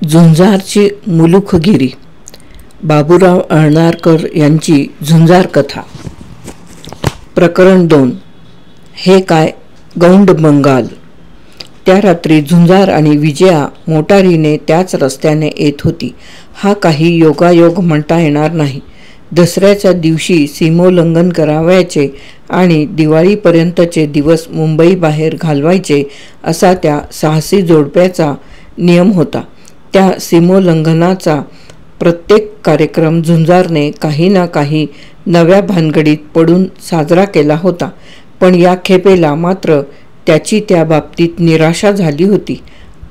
झुंजारची मुलुखगिरी. बाबूराव अळनारकर यांची झुंजार कथा. प्रकरण 2. हे काय गौंड बंगाल. त्या रात्री झुंजार आणि विजया मोटारीने त्याच रस्त्याने येत होती. हा काही योगायोग म्हणता येणार नाही. दसऱ्याच्या दिवशी सीमोल्लंघन करावयाचे आणि दिवाळीपर्यंतचे दिवस मुंबई बाहेर घालवायचे असा त्या साहसी जोडप्याचा नियम होता. त्या सीमोल्लंघनाचा प्रत्येक कार्यक्रम झुंजारने काही ना काही नव्या भानगडीत पडून साजरा केला होता. पण या खेपेला मात्र त्याची त्या बाबतीत निराशा झाली होती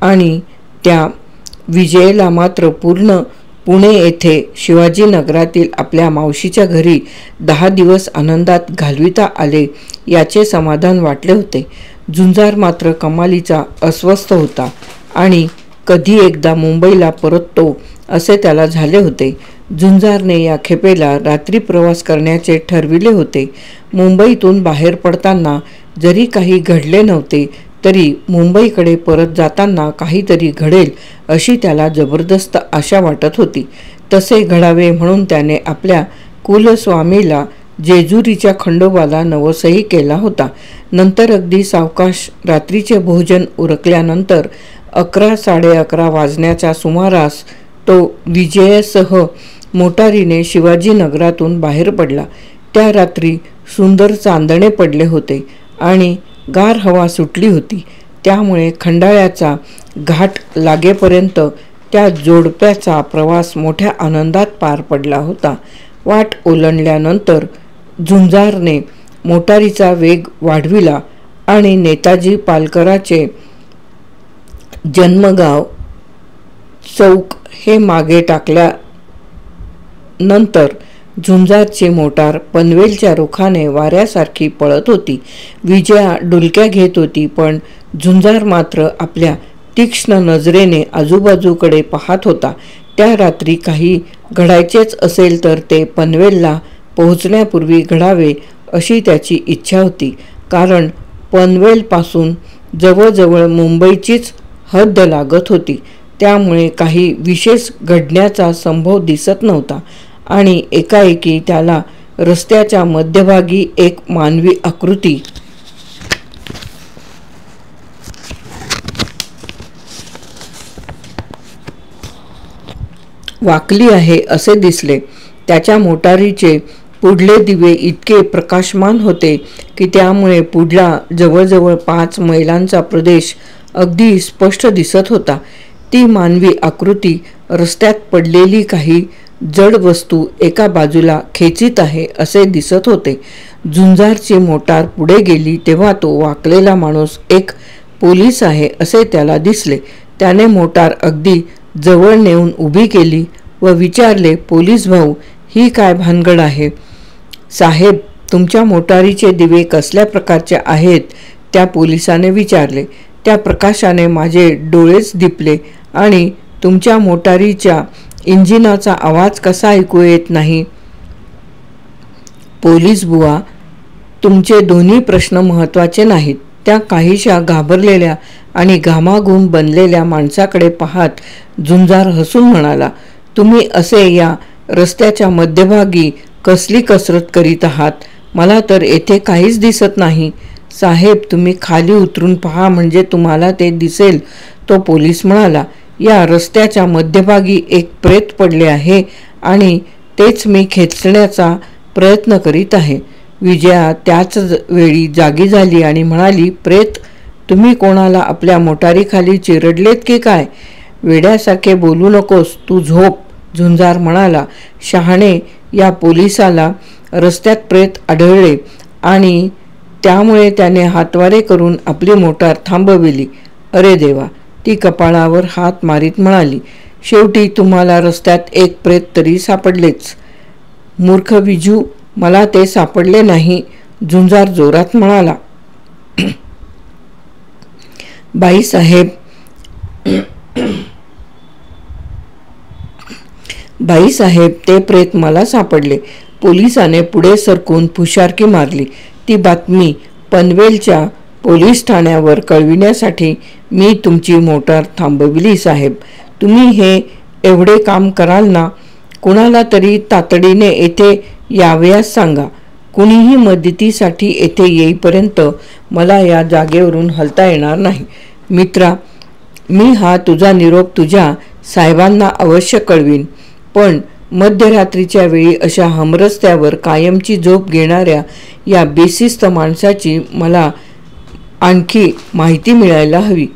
आणि त्या विजयेला मात्र पुणे येथे शिवाजीनगरातील आपल्या मावशीच्या घरी 10 दिवस आनंदात घालविता आले याचे समाधान वाटले होते. झुंजार मात्र कमालीचा अस्वस्थ होता आणि कधी एकदा मुंबईला परततो असे त्याला झाले होते. झुंजारने या खेपेला रात्री प्रवास करण्याचे ठरविले होते. मुंबईतून बाहेर पडताना जरी काही घडले नव्हते तरी मुंबईकडे परत जाताना काहीतरी घडेल अशी त्याला जबरदस्त आशा वाटत होती. तसे घडावे म्हणून त्याने आपल्या कुलस्वामीला जेजुरीच्या खंडोबाला नवसही केला होता. नंतर अगदी सावकाश रात्रीचे भोजन उरकल्यानंतर 11-11:30 वाजण्याच्या सुमारास तो विजयसह मोटारीने शिवाजीनगरातून बाहेर पडला. त्या रात्री सुंदर चांदणे पडले होते आणि गार हवा सुटली होती. त्यामुळे खंडाळ्याचा घाट लागेपर्यंत त्या जोडप्याचा प्रवास मोठ्या आनंदात पार पडला होता. वाट ओलांडल्यानंतर झुंजारने मोटारीचा वेग वाढविला आणि नेताजी पालकराचे जन्मगाव चौक हे मागे टाकल्यानंतर झुंजारची मोटार पनवेलच्या रुखाने वाऱ्यासारखी पळत होती. विजया डुलक्या घेत होती, पण झुंजार मात्र आपल्या तीक्ष्ण नजरेने आजूबाजूकडे पाहत होता. त्या रात्री काही घडायचेच असेल तर ते पनवेलला पोहोचण्यापूर्वी घडावे अशी त्याची इच्छा होती. कारण पनवेलपासून जवळजवळ मुंबईचीच हद्द लागत होती. त्यामुळे काही विशेष घडण्याचा संभव दिसत नव्हता आणि एकाएकी त्याला रस्त्याच्या मध्यभागी एक मानवी आकृती वाकली आहे असे दिसले. त्याच्या मोटारीचे पुढले दिवे इतके प्रकाशमान होते की त्यामुळे पुढला जवळजवळ 5 मैलांचा प्रदेश अगदी स्पष्ट दिसत होता. ती मानवी आकृती रस्त्यात पडलेली काही जड वस्तू एका बाजूला खेचीत आहे असे दिसत होते. झुंजारची मोटार पुढे गेली तेव्हा तो वाकलेला माणूस एक पोलीस आहे असे त्याला दिसले. त्याने मोटार अगदी जवळ नेऊन उभी केली व विचारले, पोलीस भाऊ, ही काय भानगड आहे? साहेब, तुमच्या मोटारीचे दिवे कसल्या प्रकारचे आहेत? त्या पोलिसाने विचारले. त्या प्रकाशाने माझे डोळेच दिपले आणि तुमच्या मोटारीच्या इंजिनाचा आवाज कसा ऐकू येत नाही? पोलीस बुवा, तुमचे दोन्ही प्रश्न महत्त्वाचे नाहीत. त्या काहीशा घाबरलेल्या आणि घामाघूम बनलेल्या माणसाकडे पाहत झुंजार हसून म्हणाला, तुम्ही असे या रस्त्याच्या मध्यभागी कसली कसरत करीत आहात? मला तर येथे काहीच दिसत नाही. साहेब, तुम्ही खाली उतरून पहा म्हणजे तुम्हाला ते दिसेल, तो पोलीस म्हणाला. या रस्त्याच्या मध्यभागी एक प्रेत पडले आहे आणि तेच मी खेचण्याचा प्रयत्न करीत आहे. विजया त्याच वेळी जागी झाली आणि म्हणाली, प्रेत? तुम्ही कोणाला आपल्या मोटारीखाली चिरडलेत की काय? वेड्यासारखे बोलू नकोस, तू झोप, झुंजार म्हणाला. शहाणे, या पोलिसाला रस्त्यात प्रेत आढळले आणि त्यामुळे त्याने हातवारे करून आपली मोटार थांबविली. अरे देवा, ती कपाळावर हात मारीत म्हणाली. शेवटी तुम्हाला रस्त्यात एक प्रेत तरी सापडलेच. मूर्ख विजू, मला ते सापडले नाही, झुंजार जोरात म्हणाला. बाईसाहेब, ते प्रेत मला सापडले. पोलिसाने पुढे सरकून फुशारकी मारली. ती बातमी पनवेलच्या पोलीस ठाण्यावर कळविण्यासाठी मी तुमची मोटार थांबविली साहेब. तुम्ही हे एवढे काम कराल ना? कुणाला तरी तातडीने येथे यावयास सांगा. कुणीही मदतीसाठी येथे येईपर्यंत मला या जागेवरून हलता येणार नाही. मित्रा, मी हा तुझा निरोप तुझ्या साहेबांना अवश्य कळवीन, पण मध्यरात्रीच्या वेळी अशा हमरस्त्यावर कायमची झोप घेणाऱ्या या बेशिस्त माणसाची मला आणखी माहिती मिळायला हवी.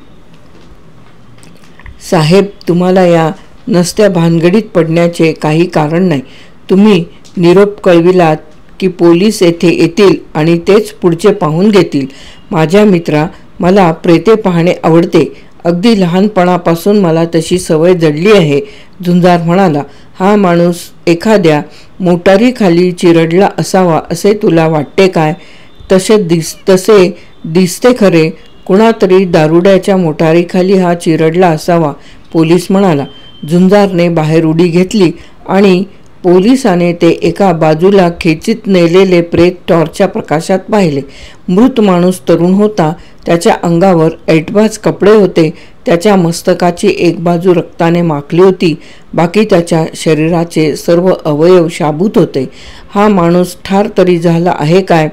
साहेब, तुम्हाला या नसत्या भानगडीत पडण्याचे काही कारण नाही. तुम्ही निरोप कळविलात की पोलीस येथे येतील आणि तेच पुढचे पाहून घेतील. माझ्या मित्रा, मला प्रेते पाहणे आवडते. अगदी लहानपणापासून मला तशी सवय जडली आहे. झुंजार म्हणाला, हा माणूस एखाद्या मोटारीखाली चिरडला असावा असे तुला वाटते काय? तसे दिसते खरे. कुणातरी दारुड्याच्या मोटारीखाली हा चिरडला असावा, पोलीस म्हणाला. झुंजारने बाहेर उडी घेतली आणि पोलिसाने ते एका बाजूला खेचीत नेलेले प्रेत टॉर्चच्या प्रकाशात पाहिले. मृत माणूस तरुण होता. त्याच्या अंगावर ऐटबाज कपडे होते. त्याच्या मस्तकाची एक बाजू रक्ताने माखली होती. बाकी त्याच्या शरीराचे सर्व अवयव शाबूत होते. हा माणूस ठार तरी झाला आहे काय?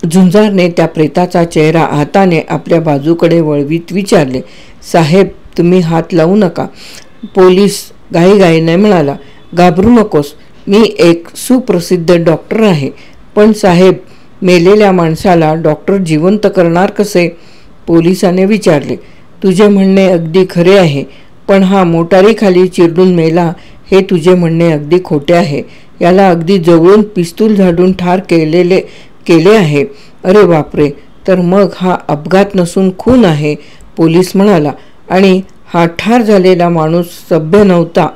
झुंजारने त्या प्रेताचा चेहरा हाताने आपल्या बाजूकडे वळवीत विचारले. साहेब, तुम्ही हात लावू नका, पोलीस घाईघाईने म्हणाला. घाबरू नकोस, मी एक सुप्रसिद्ध डॉक्टर आहे. पण साहेब, मेलेल्या माणसाला डॉक्टर जिवंत करणार कसे? पोलिसाने विचारले. तुझे म्हणणे अगदी खरे आहे, पण हा मोटारीखाली चिरडून मेला हे तुझे म्हणणे अगदी खोटे आहे. याला अगदी जवळून पिस्तूल झाडून ठार केले आहे. अरे बापरे, तर मग हा अपघात नसून खून आहे, पोलीस म्हणाला. आणि हा ठार झालेला माणूस सभ्य नव्हता.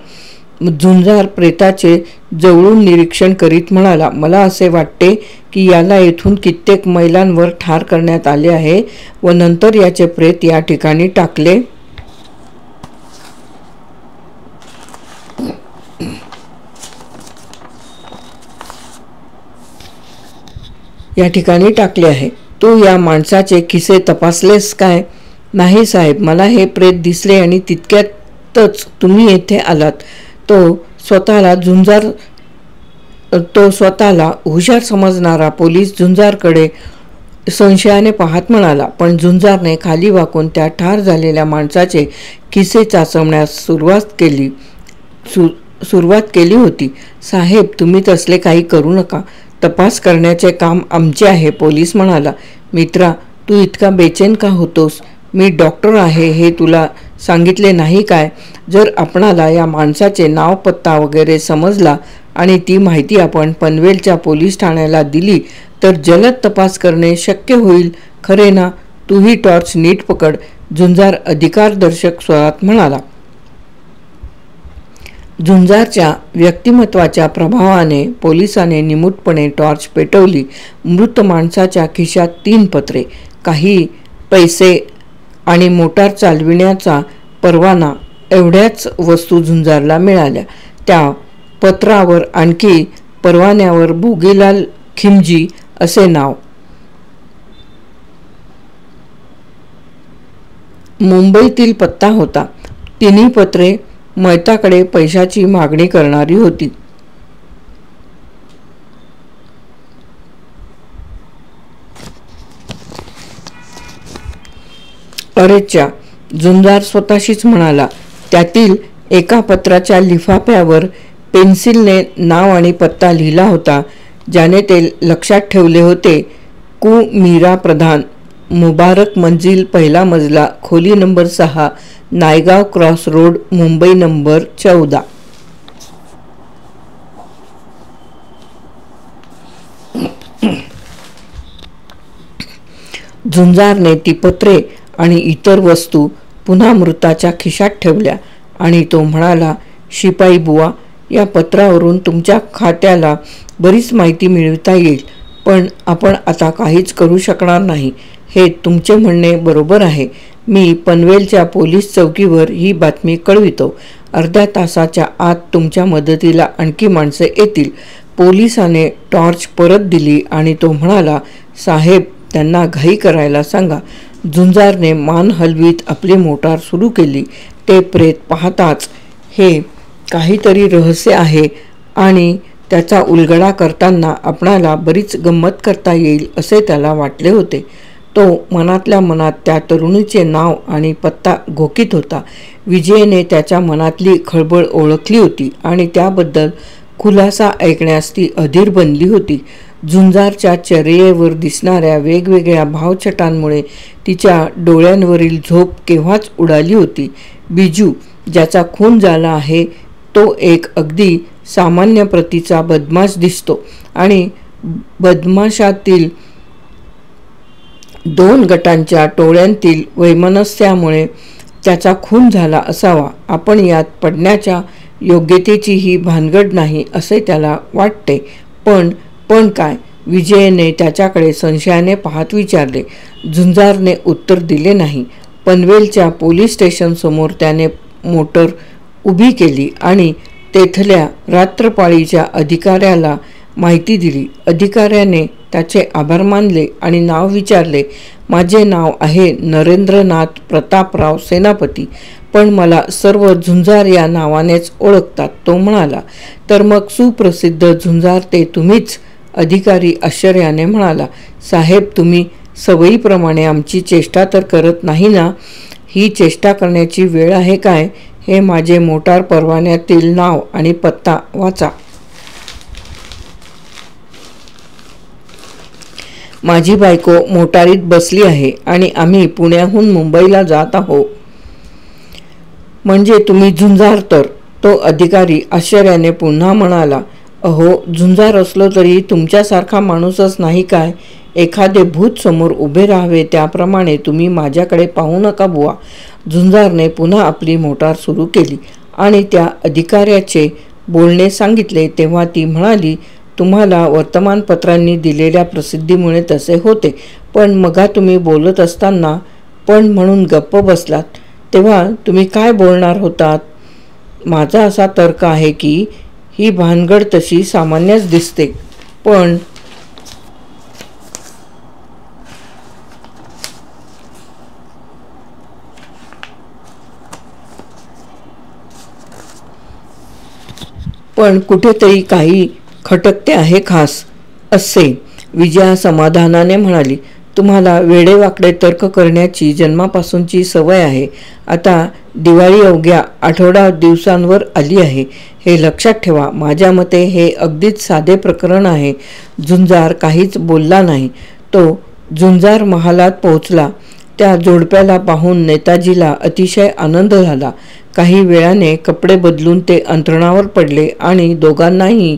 झुंजार प्रेताचे जवळून निरीक्षण करीत म्हणाला. मला असे वाटते की याला येथून कित्येक मैलांवर ठार करण्यात आले आहे व नंतर याचे प्रेत या ठिकाणी टाकले आहे. तू या माणसाचे खिसे तपासलेस काय? नाही साहेब, मला हे प्रेत दिसले आणि तितक्यातच तुम्ही येथे आलात. तो स्वतःला हुशार समजणारा पोलीस झुंजारकडे संशयाने पाहत म्हणाला. पण झुंजारने खाली वाकून त्या ठार झालेल्या माणसाचे खिसे चाचवण्यास सुरुवात केली होती. साहेब, तुम्ही तसले काही करू नका. तपास करण्याचे काम आमचे आहे, पोलीस म्हणाला. मित्रा, तू इतका बेचैन का होतोस? मी डॉक्टर आहे हे तुला सांगितले नाही काय? जर आपणाला या माणसाचे नाव, पत्ता वगैरे समजला आणि ती माहिती आपण पनवेलच्या पोलीस ठाण्याला दिली तर जलद तपास करणे शक्य होईल, खरे ना? तूही टॉर्च नीट पकड, झुंजार अधिकारदर्शक स्वरात म्हणाला. झुंजारच्या व्यक्तिमत्वाच्या प्रभावाने पोलिसाने निमूटपणे टॉर्च पेटवली. मृत माणसाच्या खिशात 3 पत्रे, काही पैसे आणि मोटार चालविण्याचा परवाना एवढ्याच वस्तू झुंजारला मिळाल्या. त्या पत्रावर आणखी परवान्यावर भोगीलाल खिमजी असे नाव. मुंबईतील पत्ता होता. तिन्ही पत्रे मैताकडे पैशाची मागणी करणारी होती. अरेच्या, झुंजार स्वतःशीच म्हणाला. त्यातील एका पत्राच्या लिफाफ्यावर पेन्सिलने नाव आणि पत्ता लिहिला होता. ज्याने ते लक्षात ठेवले होते. कु मीरा प्रधान, मुबारक मंजिल, पहिला मजला, खोली number 6, Naigaon cross road, Mumbai number 14. झुंजारने ती पत्रे आणि इतर वस्तू पुन्हा मृताच्या खिशात ठेवल्या आणि तो म्हणाला. शिपाई बुवा, या पत्रावरून तुमच्या खात्याला बरीच माहिती मिळवता येईल, पण आपण आता काहीच करू शकणार नाही. हे तुमचे म्हणणे बरोबर आहे. मी पनवेलच्या पोलीस चौकीवर ही बातमी कळवितो. अर्ध्या तासाच्या आत तुमच्या मदतीला आणखी माणसे येतील. पोलिसाने टॉर्च परत दिली आणि तो म्हणाला. साहेब, त्यांना घाई करायला सांगा. झुंजारने मान हलवीत आपली मोटार सुरू केली. ते प्रेत पाहताच हे काहीतरी रहस्य आहे आणि त्याचा उलगडा करताना आपणाला बरीच गंमत करता येईल असे त्याला वाटले होते. तो मनातल्या मनात त्या तरुणीचे नाव आणि पत्ता घोकीत होता. विजयने त्याच्या मनातली खळबळ ओळखली होती आणि त्याबद्दल खुलासा ऐकण्यास ती अधीर बनली होती. झुंजारच्या चेहऱ्यावर दिसणाऱ्या वेगवेगळ्या भावछटांमुळे तिच्या डोळ्यांवरील झोप केव्हाच उडाली होती. बिजू, ज्याचा खून झाला आहे, तो एक अगदी सामान्य प्रतीचा बदमाश दिसतो आणि बदमाशातील 2 गटांच्या टोळ्यांतील वैमनस्यामुळे त्याचा खून झाला असावा. आपण यात पडण्याच्या योग्यतेची ही भानगड नाही असे त्याला वाटते. पण काय? विजयने त्याच्याकडे संशयाने पाहत विचारले. झुंजारने उत्तर दिले नाही. पनवेलच्या पोलीस स्टेशनसमोर त्याने मोटर उभी केली आणि तेथल्या रात्रपाळीच्या अधिकाऱ्याला माहिती दिली. अधिकाऱ्याने त्याचे आभार मानले आणि नाव विचारले. माझे नाव आहे नरेंद्रनाथ प्रतापराव सेनापती, पण मला सर्व झुंजार या नावानेच ओळखतात. तो म्हणाला. तर मग सुप्रसिद्ध झुंजार ते तुम्हीच? अधिकारी आश्चर्याने म्हणाला. साहेब, तुम्ही सवयीप्रमाणे आमची चेष्टा तर करत नाही ना? ही चेष्टा करण्याची वेळ आहे काय? हे माझे मोटार परवान्यातील नाव आणि पत्ता वाचा. माझी बायको मोटारीत बसली आहे आणि आम्ही पुण्याहून मुंबईला जात आहोत. म्हणजे तुम्ही झुंजार तर? तो अधिकारी आश्चर्याने पुन्हा म्हणाला. अहो, झुंजार असलो तरी तुमच्यासारखा माणूसच नाही काय? एखादे भूत समोर उभे राहावे त्याप्रमाणे तुम्ही माझ्याकडे पाहू नका बुवा. झुंजारने पुन्हा आपली मोटार सुरू केली आणि त्या अधिकाऱ्याचे बोलणे सांगितले. तेव्हा ती म्हणाली, तुम्हाला वर्तमानपत्रांनी दिलेल्या प्रसिद्धीमुळे तसे होते, पण मगा तुम्ही बोलत असताना पण म्हणून गप्प बसलात, तेव्हा तुम्ही काय बोलणार होतात? माझा असा तर्क आहे की ही भानगड तशी सामान्यच दिसते, पण कुठेतरी काही खटकते आहे खास, असे विजया समाधानाने म्हणाली. तुम्हाला वेडेवाकडे तर्क करण्याची जन्मापासूनची सवय आहे. आता दिवाळी अवघ्या आठवडा दिवसांवर आली आहे. हे लक्षात ठेवा. माझ्या मते हे अगदीच साधे प्रकरण आहे. झुंजार काहीच बोलला नाही. तो झुंजार महालात पोहोचला. त्या जोडप्याला पाहून नेताजीला अतिशय आनंद झाला. काही वेळाने कपडे बदलून ते अंथरुणावर पडले आणि दोघांनाही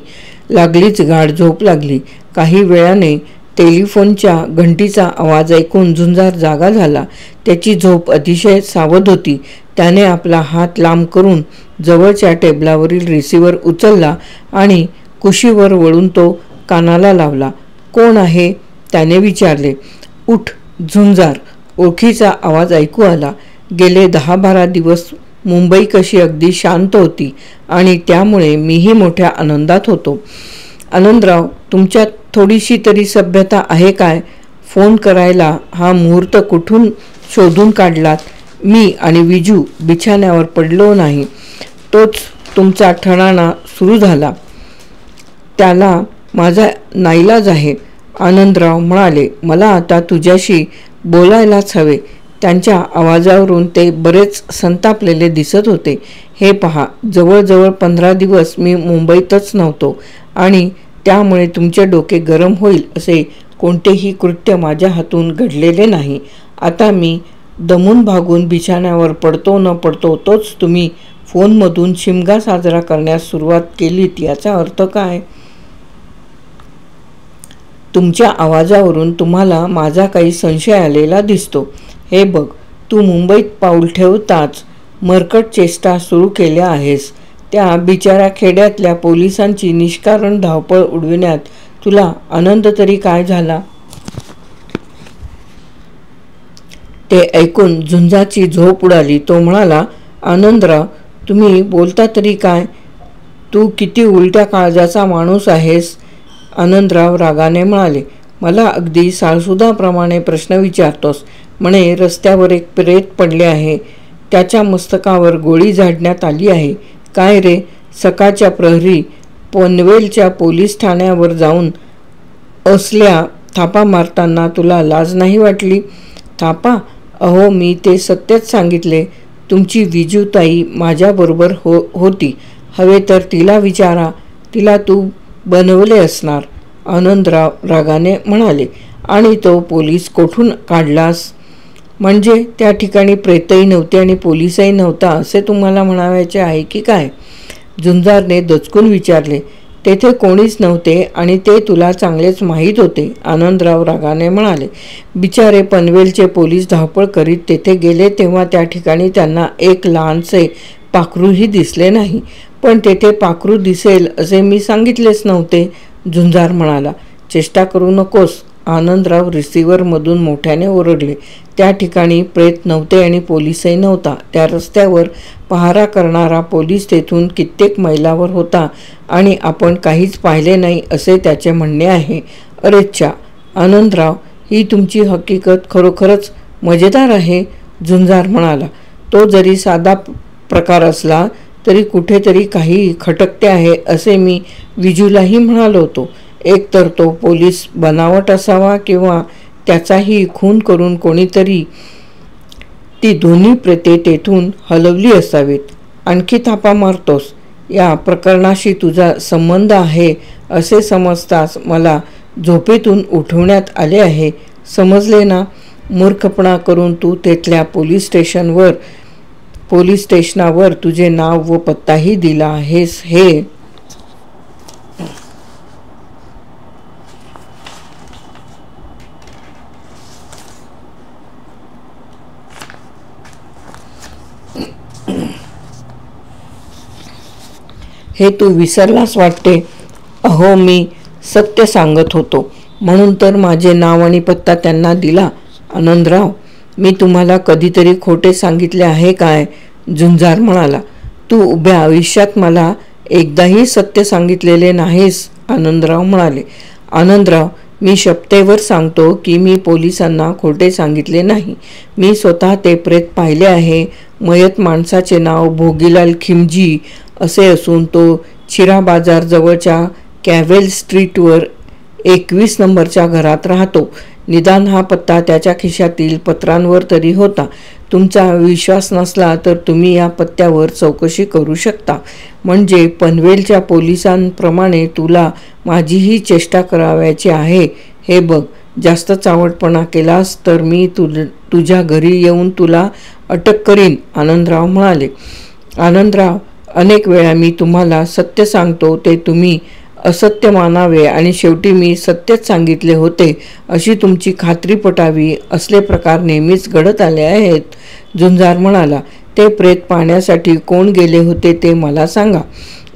लागलीच गाढ झोप लागली. काही वेळाने टेलिफोनच्या घंटीचा आवाज ऐकून झुंजार जागा झाला. त्याची झोप अतिशय सावध होती. त्याने आपला हात लांब करून जवळच्या टेबलावरील रिसिव्हर उचलला आणि कुशीवर वळून तो कानाला लावला. कोण आहे? त्याने विचारले. उठ झुंजार, ओळखीचा आवाज ऐकू आला. गेले 10-12 दिवस मुंबई कशी अगदी शांत होती आणि त्यामुळे मीही मोठ्या आनंदात होतो. आनंदराव, तुमच्यात थोडीशी तरी सभ्यता आहे काय? फोन करायला हा मुहूर्त कुठून शोधून काढलात? मी आणि विजू बिछाण्यावर पडलो नाही, तोच तुमचा ठणाणा सुरू झाला. त्याला माझा नाईलाज आहे. आनंदराव म्हणाले. मला आता तुझ्याशी बोलायलाच हवे. त्यांच्या आवाजावरून ते बरेच संतापलेले दिसत होते. हे पहा, जवळजवळ 15 दिवस मी मुंबईतच नव्हतो आणि त्यामुळे तुमचे डोके गरम होईल असे कोणतेही कृत्य माझ्या हातून घडलेले नाही. आता मी दमून भागून बिछाण्यावर पडतो न पडतो तोच तुम्ही फोनमधून शिमगा साजरा करण्यास सुरुवात केलीत. याचा अर्थ काय? तुमच्या आवाजावरून तुम्हाला माझा काही संशय आलेला दिसतो. हे बघ, तू मुंबईत पाऊल ठेवताच मरकट चेष्टा सुरू केल्या आहेस. त्या बिचाऱ्या खेड्यातल्या पोलिसांची निष्कारण धावपळ उडविण्यात तुला आनंद तरी काय झाला? ते ऐकून झुंजाची झोप उडाली. तो म्हणाला. आनंदराव, तुम्ही बोलता तरी काय? तू किती उलट्या काळजाचा माणूस आहेस. आनंदराव रागाने म्हणाले. मला अगदी साळसुद्धाप्रमाणे प्रश्न विचारतोस. म्हणे रस्त्यावर एक प्रेत पडले आहे, त्याच्या मस्तकावर गोळी झाडण्यात आली आहे. काय रे, सकाळच्या प्रहरी पनवेलच्या पोलीस ठाण्यावर जाऊन असल्या थापा मारताना तुला लाज नाही वाटली? थापा? अहो, मी ते सत्यच सांगितले. तुमची विजूताई माझ्याबरोबर होती. हवे तर तिला विचारा, तिला तू बनवले असणार, आनंदराव रागाने म्हणाले. आणि तो पोलीस कोठून काढलास? म्हणजे त्या ठिकाणी प्रेतही नव्हते आणि पोलीसही नव्हता असे तुम्हाला म्हणायचे आहे की काय? झुंजारने दचकून विचारले. तेथे कोणीच नव्हते आणि ते तुला चांगलेच माहीत होते, आनंदराव रागाने म्हणाले. बिचारे पनवेलचे पोलीस धावपळ करीत तेथे गेले तेव्हा त्या ठिकाणी त्यांना एक लहानसे पाखरूही दिसले नाही. पण तेथे पाखरू दिसेल असे मी सांगितलेच नव्हते, झुंजार म्हणाला. चेष्टा करू नकोस, आनंदराव रिसिव्हरमधून मोठ्याने ओरडले. त्या ठिकाणी प्रेत नव्हते आणि पोलीसही नव्हता. त्या रस्त्यावर पहारा करणारा पोलीस तेथून कित्येक मैलावर होता आणि आपण काहीच पाहिले नाही असे त्याचे म्हणणे आहे. अरेच्छा, आनंदराव, ही तुमची हकीकत खरोखरच मजेदार आहे, झुंजार म्हणाला. तो जरी साधा प्रकार असला तरी कुठेतरी काही खटकते आहे असे मी विजूलाही म्हणालो होतो. एकतर तो पोलीस बनावट असावा किंवा त्याचाही खून करून कोणीतरी ती दोन्ही प्रेते तेथून हलवली असावीत. आणखी थापा मारतोस? या प्रकरणाशी तुझा संबंध आहे असे समजताच मला झोपेतून उठवण्यात आले आहे, समजले ना? मूर्खपणा करून तू तेथल्या पोलीस स्टेशनावर तुझे नाव व पत्ताही दिला आहेस. हे तू विसरलास वाटते. अहो, मी सत्य सांगत होतो म्हणून तर माझे नाव आणि पत्ता त्यांना दिला. आनंदराव, मी तुम्हाला कधीतरी खोटे सांगितले आहे काय? झुंजार म्हणाला. तू उभ्या आयुष्यात मला एकदाही सत्य सांगितलेले नाहीस, आनंदराव म्हणाले. आनंदराव, मी शपथेवर सांगतो की मी पोलिसांना खोटे सांगितले नाही. मी स्वतः ते प्रेत पाहिले आहे. मयत माणसाचे नाव भोगीलाल खिमजी असे असून तो चिरा बाजार जवळच्या कॅव्हेल स्ट्रीटवर 21 नंबरच्या घरात राहतो. निदान हा पत्ता त्याच्या खिशातील पत्रांवर तरी होता. तुमचा विश्वास नसला तर तुम्ही या पत्त्यावर चौकशी करू शकता. म्हणजे पनवेलच्या पोलिसांप्रमाणे तुला माझीही चेष्टा करावयाची आहे. हे बघ, जास्त चावटपणा केलास तर मी तुझ्या घरी येऊन तुला अटक करीन, आनंदराव म्हणाले. आनंदराव, अनेक वेळा मी तुम्हाला सत्य सांगतो ते तुम्ही असत्य मानावे आणि शेवटी मी सत्यच सांगितले होते अशी तुमची खात्री पटावी असले प्रकार नेहमीच घडत आले आहेत, झुंजार म्हणाला. ते प्रेत पाहण्यासाठी कोण गेले होते ते मला सांगा.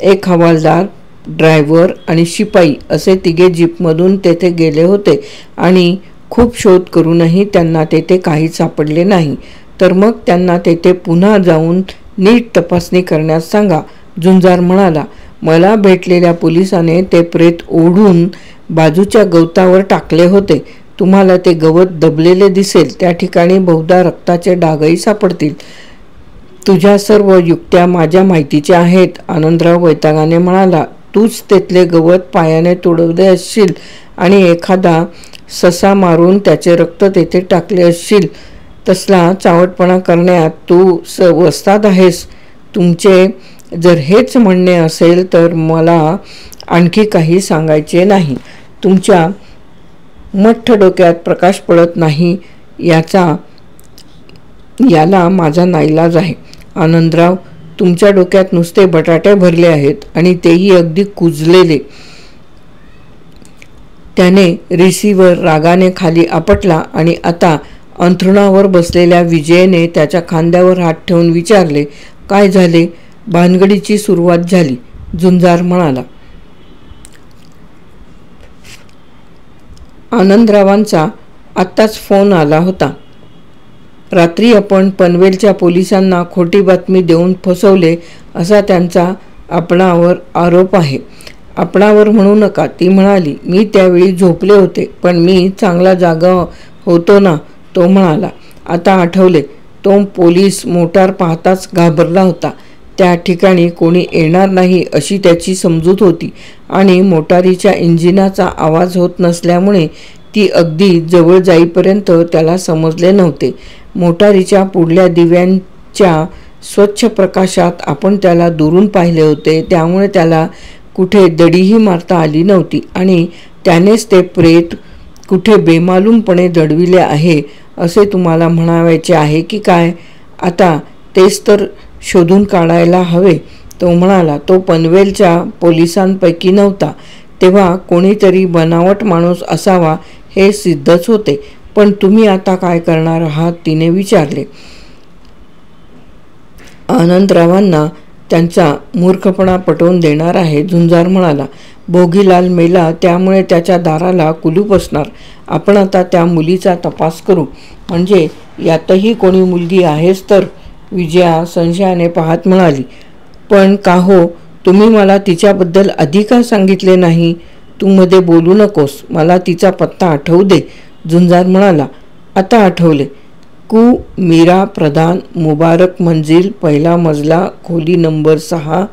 एक हवालदार, ड्रायव्हर आणि शिपाई असे तिघे जीपमधून तेथे गेले होते आणि खूप शोध करूनही त्यांना तेथे काहीच सापडले नाही. तर मग त्यांना तेथे पुन्हा जाऊन नीट तपासणी करण्यास सांगा, झुंजार म्हणाला. मला भेटलेल्या पोलिसाने ते प्रेत ओढून बाजूच्या गवतावर टाकले होते. तुम्हाला ते गवत दबलेले दिसेल. त्या ठिकाणी बहुधा रक्ताचे डागही सापडतील. तुझ्या सर्व युक्त्या माझ्या माहितीच्या आहेत, आनंदराव वैतागाने म्हणाला. तूच तेथले गवत पायाने तोडवले असशील आणि एखादा ससा मारून त्याचे रक्त तेथे टाकले असशील. तसला चावटपणा करण्यात तू वस्ताद आहेस. तुमचे जर हेच म्हणणे असेल तर मला आणखी काही सांगायचे नाही. तुमच्या मठ्ठ डोक्यात प्रकाश पडत नाही याला माझा नाईलाज आहे. आनंदराव, तुमच्या डोक्यात नुसते बटाटे भरले आहेत आणि तेही अगदी कुजलेले. त्याने रिसिव्हर रागाने खाली आपटला आणि आता अंथरुणावर बसलेल्या विजयने त्याच्या खांद्यावर हात ठेवून विचारले. काय झाले? भानगडीची सुरुवात झाली, झुंजार म्हणाला. आनंदरावांचा आत्ताच फोन आला होता. रात्री आपण पनवेलच्या पोलिसांना खोटी बातमी देऊन फसवले असा त्यांचा आपणावर आरोप आहे. आपणावर म्हणू नका, ती म्हणाली. मी त्यावेळी झोपले होते, पण मी चांगला जागा होतो ना, तो म्हणाला. आता आठवले. तो पोलीस मोटार पाहताच घाबरला होता. त्या ठिकाणी कोणी येणार नाही अशी त्याची समजूत होती आणि मोटारीच्या इंजिनाचा आवाज होत नसल्यामुळे ती अगदी जवळ जाईपर्यंत त्याला समजले नव्हते. मोटारीच्या पुढल्या दिव्यांच्या स्वच्छ प्रकाशात आपण त्याला दुरून पाहिले होते, त्यामुळे त्याला कुठे दडीही मारता आली नव्हती आणि त्यानेच ते प्रेत कुठे बेमालूमपणे दडविले आहे असे तुम्हाला म्हणायचे आहे की काय? आता तेच तर शोधून काढायला हवे. तो म्हणाला. तो पनवेलच्या पोलिसांपैकी नव्हता, तेव्हा कोणीतरी बनावट माणूस असावा हे सिद्धच होते. पण तुम्ही आता काय करणार आहात? तिने विचारले. आनंदरावांना त्यांचा मूर्खपणा पटवून देणार आहे, झुंजार म्हणाला. भोगीलाल मेला त्यामुळे त्याच्या दाराला कुलूप असणार. आपण आता त्या मुलीचा तपास करू. म्हणजे यातही कोणी मुलगी आहेच तर? विजया संशयाने पाहत म्हणाली. पण का हो, तुम्ही मला तिच्याबद्दल आधी का सांगितले नाही? तू मध्ये बोलू नकोस. मला तिचा पत्ता आठवू दे, झुंजार म्हणाला. आता आठवले. मीरा प्रधान, मुबारक मंजिल, पहिला मजला, खोली number 6,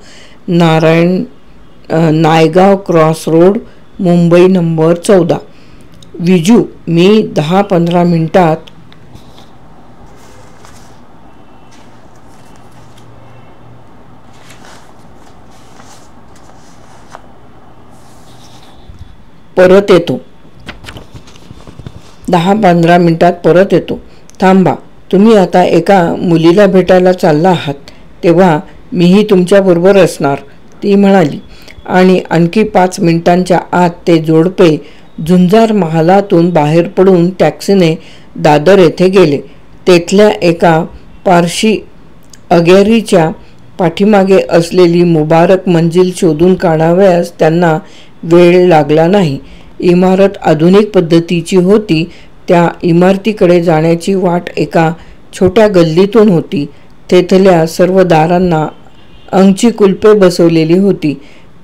Naigaon cross road, Mumbai number 14. Viju, मी 10-15 मिनिटात परत येतो. 10-15 मिनिटात परत येतो. थांबा, तुम्ही आता एका मुलीला भेटायला चालला आहात, तेव्हा मीही तुमच्याबरोबर असणार, ती म्हणाली. आणि आणखी 5 मिनिटांच्या आत ते जोडपे झुंजार महालातून बाहेर पडून टॅक्सीने दादर येथे गेले. तेथल्या एका पारशी अगेरीच्या पाठीमागे असलेली मुबारक मंजिल शोधून काढावयास त्यांना वेळ लागला नाही. इमारत आधुनिक पद्धतीची होती. त्या इमारतीकडे जाण्याची वाट एका छोट्या गल्लीतून होती. तेथल्या सर्व दारांना अंगची कुलपे बसवलेली होती.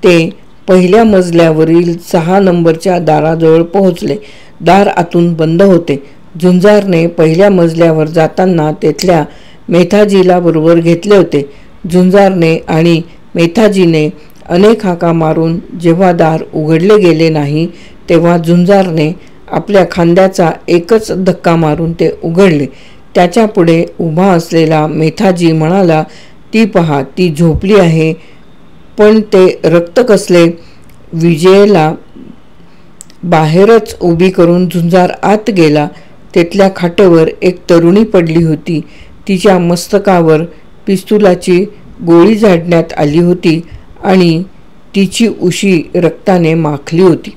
ते पहिल्या मजल्यावरील 6 नंबरच्या दाराजवळ पोहोचले. दार आतून बंद होते. झुंजारने पहिल्या मजल्यावर जाताना तेथल्या मेथाजीला बरोबर घेतले होते. झुंजारने आणि मेथाजीने अनेक हाका मारून जेव्हा दार उघडले गेले नाही, तेव्हा झुंजारने आपल्या खांद्याचा एकच धक्का मारून ते उघडले. त्याच्या पुढे उभा असलेला मेथाजी म्हणाला, ती पहा, ती झोपली आहे. पण ते रक्त कसले? विजयला बाहेरच उभी करून झुंजार आत गेला. तेथल्या खाटेवर एक तरुणी पडली होती. तिच्या मस्तकावर पिस्तुलाची गोळी झाडण्यात आली होती आणि तिची उशी रक्ताने माखली होती.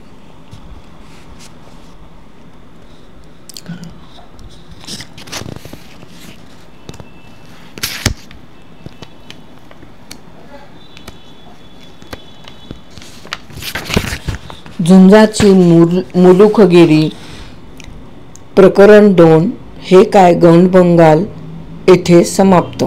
झुंजारची मुलुखगिरी प्रकरण 2 हे काय गौंड बंगाल येथे समाप्त.